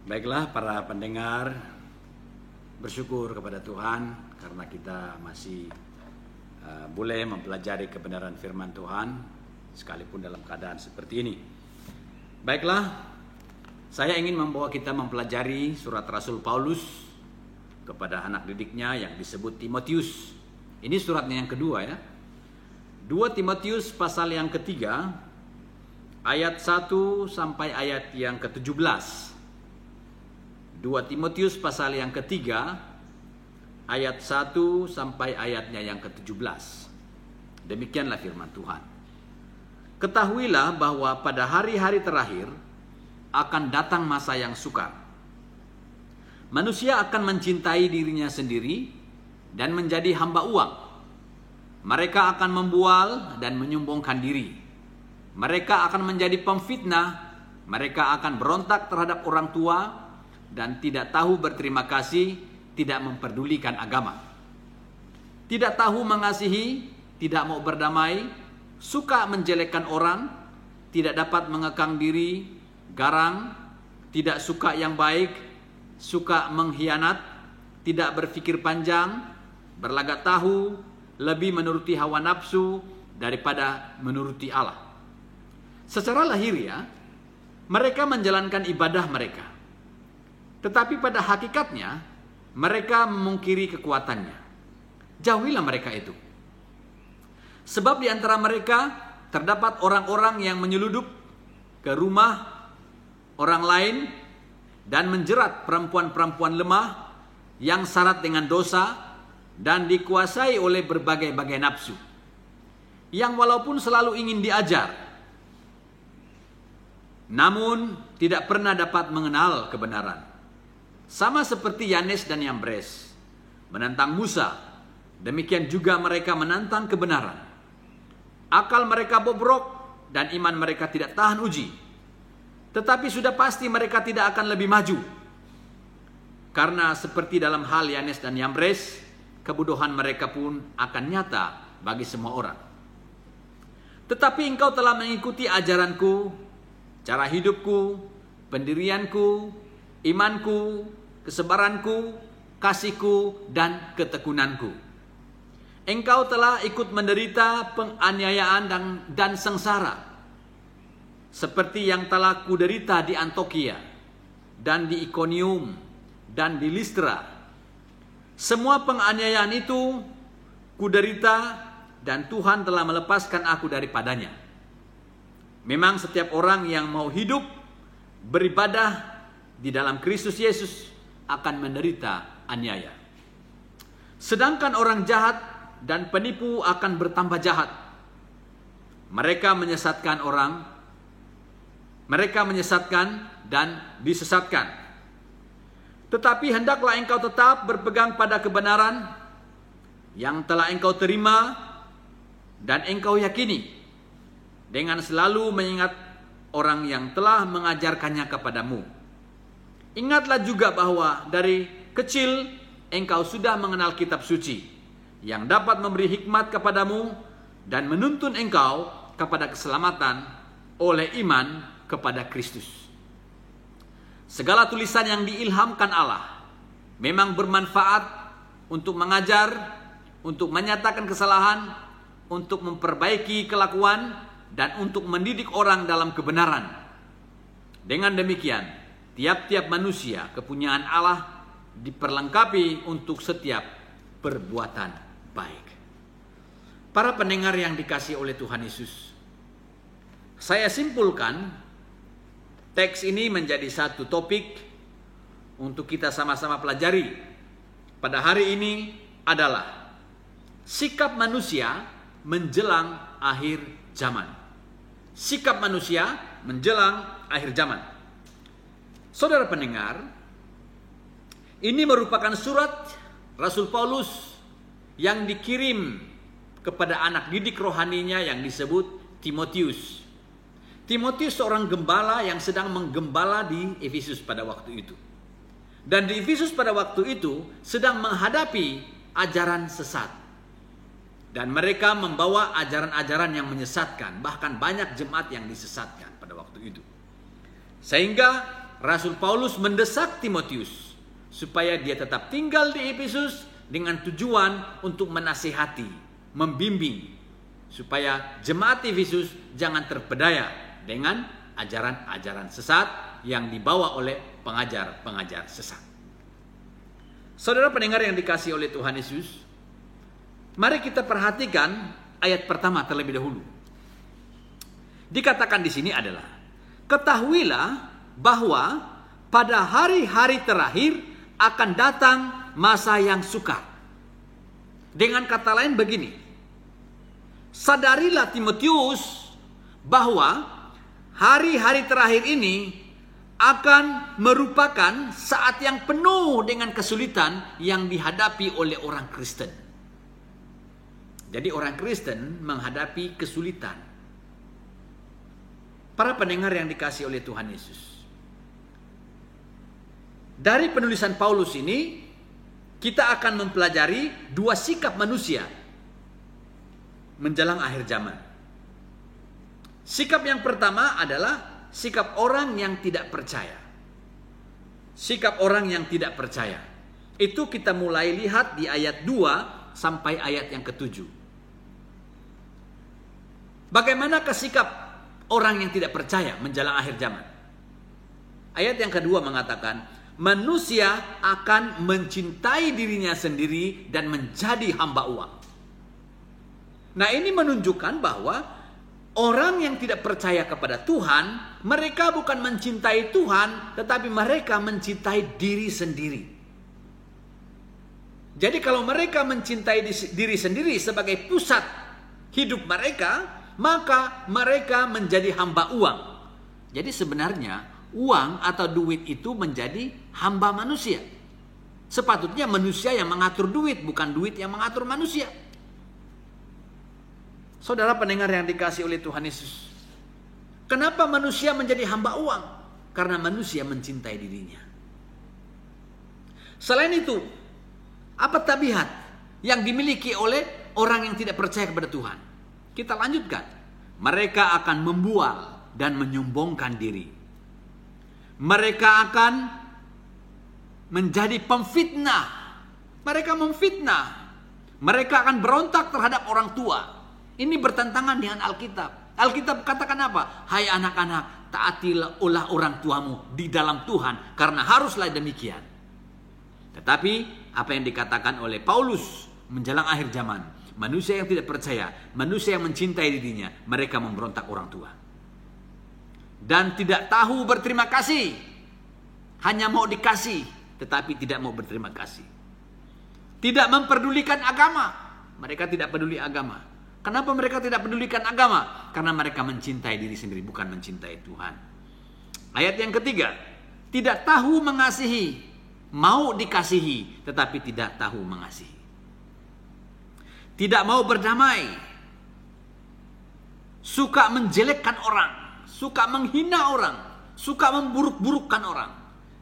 Baiklah para pendengar, bersyukur kepada Tuhan karena kita masih boleh mempelajari kebenaran firman Tuhan sekalipun dalam keadaan seperti ini. Baiklah, saya ingin membawa kita mempelajari surat Rasul Paulus kepada anak didiknya yang disebut Timotius. Ini suratnya yang kedua ya. 2 Timotius pasal yang ketiga ayat 1 sampai ayat yang ke-17. 2 Timotius pasal yang ketiga ayat 1 sampai ayatnya yang ke-17. Demikianlah firman Tuhan. Ketahuilah bahwa pada hari-hari terakhir akan datang masa yang sukar. Manusia akan mencintai dirinya sendiri dan menjadi hamba uang. Mereka akan membual dan menyombongkan diri. Mereka akan menjadi pemfitnah. Mereka akan berontak terhadap orang tua dan tidak tahu berterima kasih, tidak memperdulikan agama. Tidak tahu mengasihi, tidak mau berdamai, suka menjelekkan orang, tidak dapat mengekang diri, garang, tidak suka yang baik, suka mengkhianat, tidak berpikir panjang, berlagak tahu, lebih menuruti hawa nafsu daripada menuruti Allah. Secara lahiriah, mereka menjalankan ibadah mereka. Tetapi pada hakikatnya, mereka memungkiri kekuatannya. Jauhilah mereka itu. Sebab di antara mereka terdapat orang-orang yang menyeludup ke rumah orang lain dan menjerat perempuan-perempuan lemah yang syarat dengan dosa dan dikuasai oleh berbagai-bagai nafsu. Yang walaupun selalu ingin diajar, namun tidak pernah dapat mengenal kebenaran. Sama seperti Yanes dan Yambres menantang Musa, demikian juga mereka menantang kebenaran. Akal mereka bobrok dan iman mereka tidak tahan uji. Tetapi sudah pasti mereka tidak akan lebih maju. Karena seperti dalam hal Yanes dan Yambres, kebodohan mereka pun akan nyata bagi semua orang. Tetapi engkau telah mengikuti ajaranku, cara hidupku, pendirianku, imanku, kesabaranku, kasihku, dan ketekunanku. Engkau telah ikut menderita penganiayaan dan sengsara, seperti yang telah kuderita di Antiokhia, dan di Ikonium, dan di Listra. Semua penganiayaan itu kuderita, dan Tuhan telah melepaskan aku daripadanya. Memang setiap orang yang mau hidup beribadah di dalam Kristus Yesus akan menderita aniaya. Sedangkan orang jahat dan penipu akan bertambah jahat. Mereka menyesatkan dan disesatkan. Tetapi hendaklah engkau tetap berpegang pada kebenaran yang telah engkau terima dan engkau yakini, dengan selalu mengingat orang yang telah mengajarkannya kepadamu. Ingatlah juga bahwa dari kecil engkau sudah mengenal kitab suci yang dapat memberi hikmat kepadamu dan menuntun engkau kepada keselamatan oleh iman kepada Kristus. Segala tulisan yang diilhamkan Allah memang bermanfaat untuk mengajar, untuk menyatakan kesalahan, untuk memperbaiki kelakuan, dan untuk mendidik orang dalam kebenaran. Dengan demikian, tiap-tiap manusia kepunyaan Allah diperlengkapi untuk setiap perbuatan baik. Para pendengar yang dikasihi oleh Tuhan Yesus, saya simpulkan teks ini menjadi satu topik untuk kita sama-sama pelajari pada hari ini adalah sikap manusia menjelang akhir zaman. Sikap manusia menjelang akhir zaman. Saudara pendengar, ini merupakan surat Rasul Paulus yang dikirim kepada anak didik rohaninya yang disebut Timotius. Timotius seorang gembala yang sedang menggembala di Efesus pada waktu itu. Dan di Efesus pada waktu itu sedang menghadapi ajaran sesat. Dan mereka membawa ajaran-ajaran yang menyesatkan, bahkan banyak jemaat yang disesatkan pada waktu itu. Sehingga Rasul Paulus mendesak Timotius supaya dia tetap tinggal di Efesus dengan tujuan untuk menasihati, membimbing, supaya jemaat Efesus jangan terpedaya dengan ajaran-ajaran sesat yang dibawa oleh pengajar-pengajar sesat. Saudara pendengar yang dikasihi oleh Tuhan Yesus, mari kita perhatikan ayat pertama terlebih dahulu. Dikatakan di sini adalah, ketahuilah bahwa pada hari-hari terakhir akan datang masa yang sukar. Dengan kata lain begini, sadarilah Timotius bahwa hari-hari terakhir ini akan merupakan saat yang penuh dengan kesulitan yang dihadapi oleh orang Kristen. Jadi orang Kristen menghadapi kesulitan. Para pendengar yang dikasihi oleh Tuhan Yesus, dari penulisan Paulus ini kita akan mempelajari dua sikap manusia menjelang akhir zaman. Sikap yang pertama adalah sikap orang yang tidak percaya. Sikap orang yang tidak percaya. Itu kita mulai lihat di ayat 2 sampai ayat yang ke-7. Bagaimanakah sikap orang yang tidak percaya menjelang akhir zaman? Ayat yang kedua mengatakan, manusia akan mencintai dirinya sendiri dan menjadi hamba uang. Nah, ini menunjukkan bahwa orang yang tidak percaya kepada Tuhan, mereka bukan mencintai Tuhan, tetapi mereka mencintai diri sendiri. Jadi kalau mereka mencintai diri sendiri sebagai pusat hidup mereka, maka mereka menjadi hamba uang. Jadi sebenarnya uang atau duit itu menjadi hamba manusia. Sepatutnya manusia yang mengatur duit, bukan duit yang mengatur manusia. Saudara pendengar yang dikasihi oleh Tuhan Yesus, kenapa manusia menjadi hamba uang? Karena manusia mencintai dirinya. Selain itu, apa tabiat yang dimiliki oleh orang yang tidak percaya kepada Tuhan? Kita lanjutkan. Mereka akan membual dan menyombongkan diri. Mereka akan menjadi pemfitnah. Mereka memfitnah. Mereka akan berontak terhadap orang tua. Ini bertentangan dengan Alkitab. Alkitab katakan apa? Hai anak-anak, taatilah orang tuamu di dalam Tuhan, karena haruslah demikian. Tetapi apa yang dikatakan oleh Paulus menjelang akhir zaman, manusia yang tidak percaya, manusia yang mencintai dirinya, mereka memberontak orang tua. Dan tidak tahu berterima kasih. Hanya mau dikasih, tetapi tidak mau berterima kasih. Tidak memperdulikan agama. Mereka tidak peduli agama. Kenapa mereka tidak pedulikan agama? Karena mereka mencintai diri sendiri, bukan mencintai Tuhan. Ayat yang ketiga, tidak tahu mengasihi, mau dikasihi, tetapi tidak tahu mengasihi. Tidak mau berdamai, suka menjelekkan orang, suka menghina orang, suka memburuk-burukkan orang.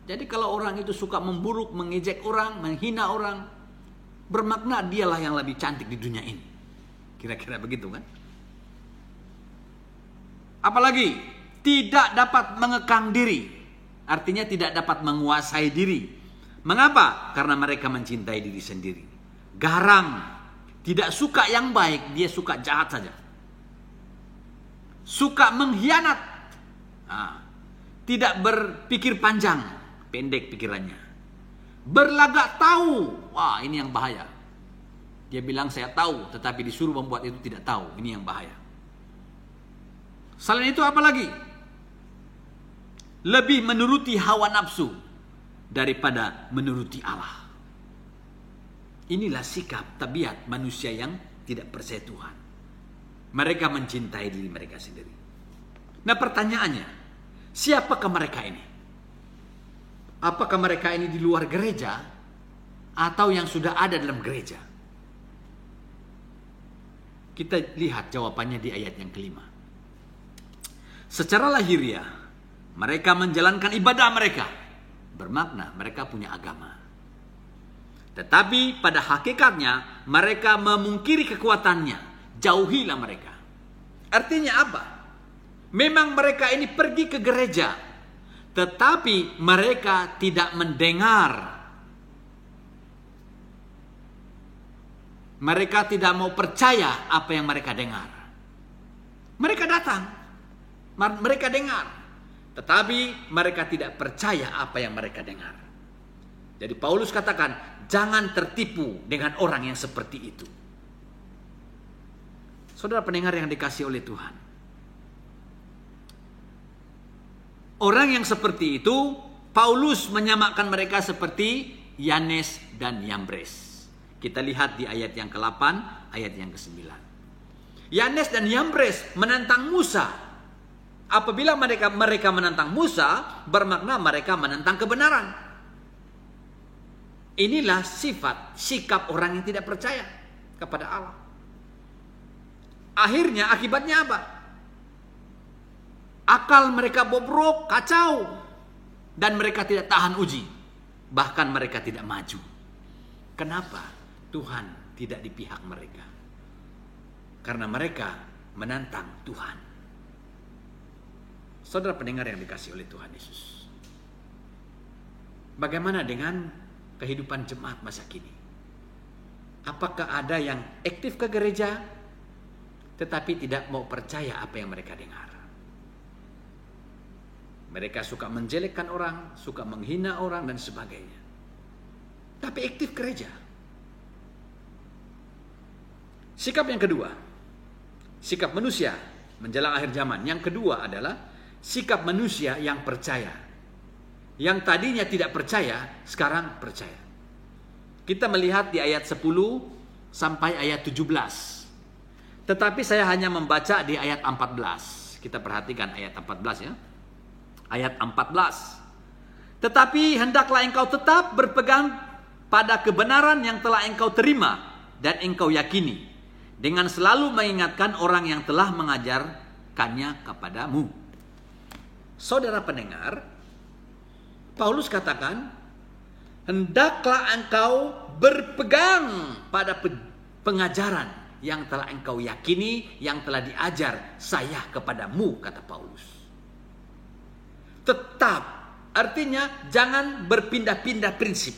Jadi kalau orang itu suka memburuk, mengejek orang, menghina orang, bermakna dialah yang lebih cantik di dunia ini. Kira-kira begitu kan? Apalagi tidak dapat mengekang diri, artinya tidak dapat menguasai diri. Mengapa? Karena mereka mencintai diri sendiri. Garang, tidak suka yang baik, dia suka jahat saja. Suka mengkhianat, tidak berpikir panjang, pendek pikirannya. Berlagak tahu, wah ini yang bahaya. Dia bilang saya tahu, tetapi disuruh membuat itu tidak tahu. Ini yang bahaya. Selain itu apa lagi? Lebih menuruti hawa nafsu daripada menuruti Allah. Inilah sikap tabiat manusia yang tidak percaya Tuhan. Mereka mencintai diri mereka sendiri. Nah pertanyaannya, siapakah mereka ini? Apakah mereka ini di luar gereja atau yang sudah ada dalam gereja? Kita lihat jawabannya di ayat yang kelima. Secara lahiriah, mereka menjalankan ibadah mereka. Bermakna mereka punya agama. Tetapi pada hakikatnya mereka memungkiri kekuatannya. Jauhilah mereka. Artinya apa? Memang mereka ini pergi ke gereja. tetapi mereka tidak mendengar. Mereka tidak mau percaya apa yang mereka dengar. Mereka datang, mereka dengar, tetapi mereka tidak percaya apa yang mereka dengar. Jadi Paulus katakan, jangan tertipu dengan orang yang seperti itu. Saudara pendengar yang dikasihi oleh Tuhan, orang yang seperti itu, Paulus menyamakan mereka seperti Yanes dan Yambres. Kita lihat di ayat yang ke-8, ayat yang ke-9. Yanes dan Yambres menantang Musa. Apabila mereka menantang Musa, bermakna mereka menantang kebenaran. Inilah sikap orang yang tidak percaya kepada Allah. Akhirnya akibatnya apa? Akal mereka bobrok, kacau, dan mereka tidak tahan uji. Bahkan mereka tidak maju. Kenapa? Tuhan tidak di pihak mereka. Karena mereka menantang Tuhan. Saudara pendengar yang dikasihi oleh Tuhan Yesus, bagaimana dengan kehidupan jemaat masa kini? Apakah ada yang aktif ke gereja tetapi tidak mau percaya apa yang mereka dengar? Mereka suka menjelekkan orang, suka menghina orang dan sebagainya, tapi aktif gereja. Sikap yang kedua, sikap manusia menjelang akhir zaman. Yang kedua adalah sikap manusia yang percaya. Yang tadinya tidak percaya, sekarang percaya. Kita melihat di ayat 10 sampai ayat 17. Tetapi saya hanya membaca di ayat 14. Kita perhatikan ayat 14 ya. Ayat 14. Tetapi hendaklah engkau tetap berpegang pada kebenaran yang telah engkau terima dan engkau yakini, dengan selalu mengingatkan orang yang telah mengajarkannya kepadamu. Saudara pendengar, Paulus katakan, hendaklah engkau berpegang pada pengajaran yang telah engkau yakini, yang telah diajar saya kepadamu, kata Paulus. Tetap, artinya jangan berpindah-pindah prinsip.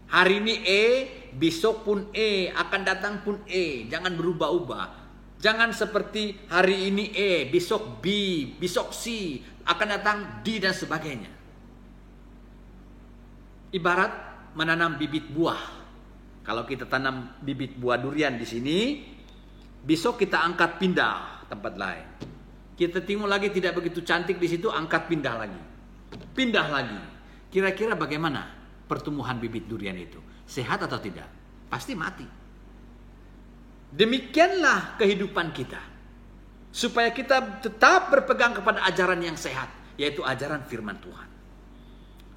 Hari ini besok pun akan datang pun jangan berubah-ubah. Jangan seperti hari ini besok B, besok C, akan datang D dan sebagainya. Ibarat menanam bibit buah. Kalau kita tanam bibit buah durian di sini, besok kita angkat pindah tempat lain. Kita tengok lagi tidak begitu cantik di situ, angkat pindah lagi. Pindah lagi. Kira-kira bagaimana pertumbuhan bibit durian itu? Sehat atau tidak? Pasti mati. Demikianlah kehidupan kita. Supaya kita tetap berpegang kepada ajaran yang sehat, yaitu ajaran firman Tuhan.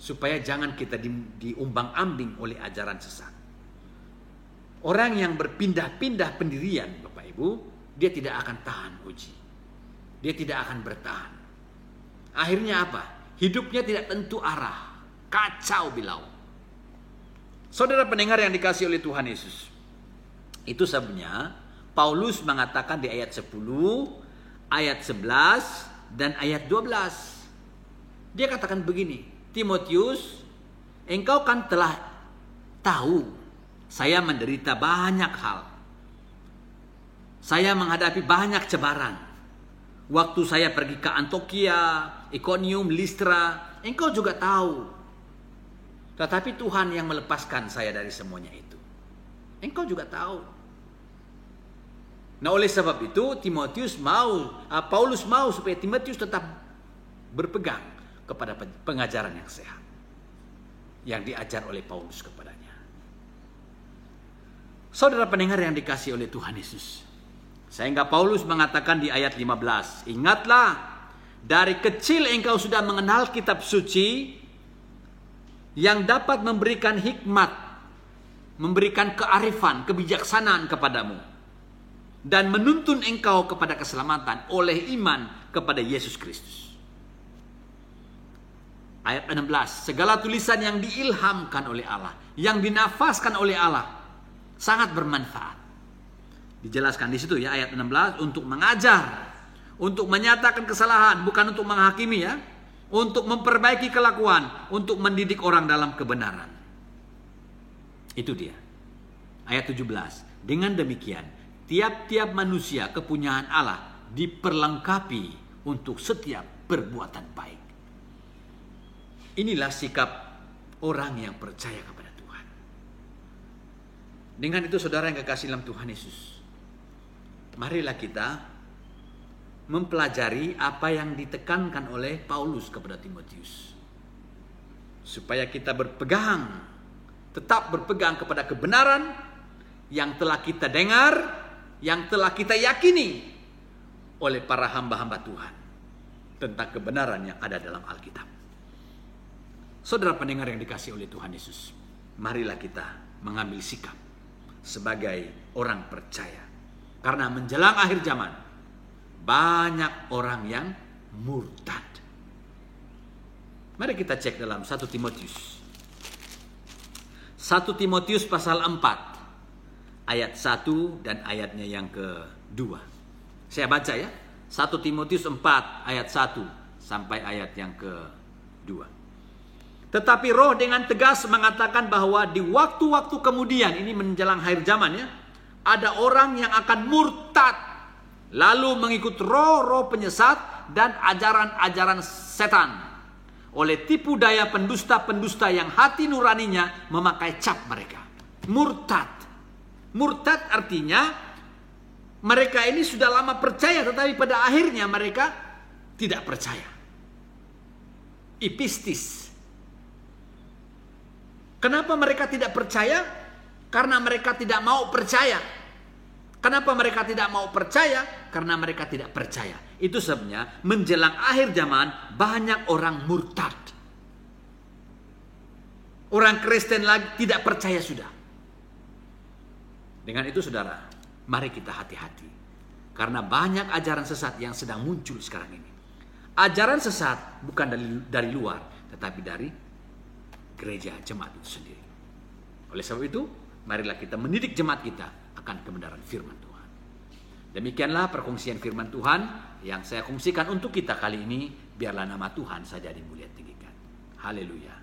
Supaya jangan kita diumbang-ambing oleh ajaran sesat. Orang yang berpindah-pindah pendirian, Bapak Ibu, dia tidak akan tahan uji. Dia tidak akan bertahan. Akhirnya apa? Hidupnya tidak tentu arah. Kacau bilau. Saudara pendengar yang dikasihi oleh Tuhan Yesus, itu sebabnya Paulus mengatakan di ayat 10, ayat 11, dan ayat 12. Dia katakan begini, Timotius, engkau kan telah tahu saya menderita banyak hal. Saya menghadapi banyak cebaran. Waktu saya pergi ke Antioquia, Iconium, Listra, engkau juga tahu. Tetapi Tuhan yang melepaskan saya dari semuanya itu. Engkau juga tahu. Nah, oleh sebab itu Paulus mau supaya Timotius tetap berpegang kepada pengajaran yang sehat yang diajar oleh Paulus kepadanya. Saudara pendengar yang dikasihi oleh Tuhan Yesus, sehingga Paulus mengatakan di ayat 15, ingatlah, dari kecil engkau sudah mengenal kitab suci yang dapat memberikan hikmat, memberikan kearifan, kebijaksanaan kepadamu, dan menuntun engkau kepada keselamatan oleh iman kepada Yesus Kristus. Ayat 16, segala tulisan yang diilhamkan oleh Allah, yang dinafaskan oleh Allah, sangat bermanfaat. Dijelaskan di situ ya, ayat 16, untuk mengajar, untuk menyatakan kesalahan, bukan untuk menghakimi ya, untuk memperbaiki kelakuan, untuk mendidik orang dalam kebenaran. Itu dia. Ayat 17. Dengan demikian, tiap-tiap manusia kepunyaan Allah diperlengkapi untuk setiap perbuatan baik. Inilah sikap orang yang percaya kepada Tuhan. Dengan itu saudara yang kekasih dalam Tuhan Yesus, marilah kita mempelajari apa yang ditekankan oleh Paulus kepada Timotius. Supaya kita tetap berpegang kepada kebenaran yang telah kita dengar, yang telah kita yakini oleh para hamba-hamba Tuhan tentang kebenaran yang ada dalam Alkitab. Saudara pendengar yang dikasihi oleh Tuhan Yesus, marilah kita mengambil sikap sebagai orang percaya. Karena menjelang akhir zaman, banyak orang yang murtad. Mari kita cek dalam 1 Timotius. 1 Timotius pasal 4, ayat 1 dan ayatnya yang kedua. Saya baca ya. 1 Timotius 4, ayat 1 sampai ayat yang kedua. Tetapi Roh dengan tegas mengatakan bahwa di waktu-waktu kemudian, ini menjelang akhir zaman ya, ada orang yang akan murtad, lalu mengikut roh-roh penyesat dan ajaran-ajaran setan, oleh tipu daya pendusta-pendusta yang hati nuraninya memakai cap mereka. Murtad. Murtad artinya mereka ini sudah lama percaya, tetapi pada akhirnya mereka tidak percaya. Ipistis. Kenapa mereka tidak percaya? Karena mereka tidak mau percaya. Kenapa mereka tidak mau percaya? Karena mereka tidak percaya. Itu sebabnya menjelang akhir zaman banyak orang murtad. Orang Kristen lagi tidak percaya sudah. Dengan itu saudara, mari kita hati-hati. Karena banyak ajaran sesat yang sedang muncul sekarang ini. Ajaran sesat bukan dari luar, tetapi dari gereja jemaat itu sendiri. Oleh sebab itu, marilah kita mendidik jemaat kita akan kebenaran firman Tuhan. Demikianlah perkongsian firman Tuhan yang saya kongsikan untuk kita kali ini. Biarlah nama Tuhan saja dimuliakan. Haleluya.